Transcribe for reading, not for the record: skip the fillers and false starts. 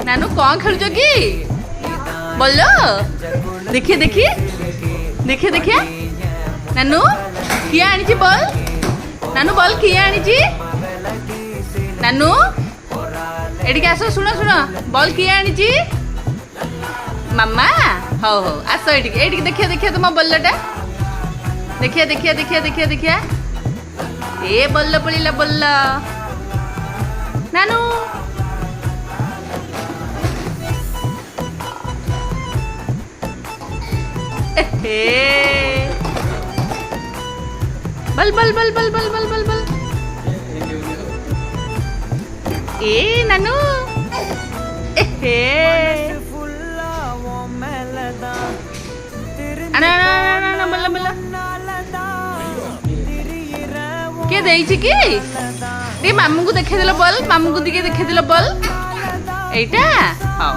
नानू कौन खेलुच कि बोलो देखिए देखिए देखिए देखिए नानू किए आनी बॉल नानू बॉल किए आनी नानू एडिके आस शुण शुण बॉल किए आनी मामा हो हो आस एडिके देखिए देखिए तुम बल्लटा देखिए देखिए देखिए देखिए देखिए ए बल्ल पड़िला बल्ल नानू बल बल बल बल बल बल बल बल ए नानू बल्ला बल्ला किए देइछि कि टे मामू को देखे दिल बल मामू को दिखे देखे दिल बल एटा हाँ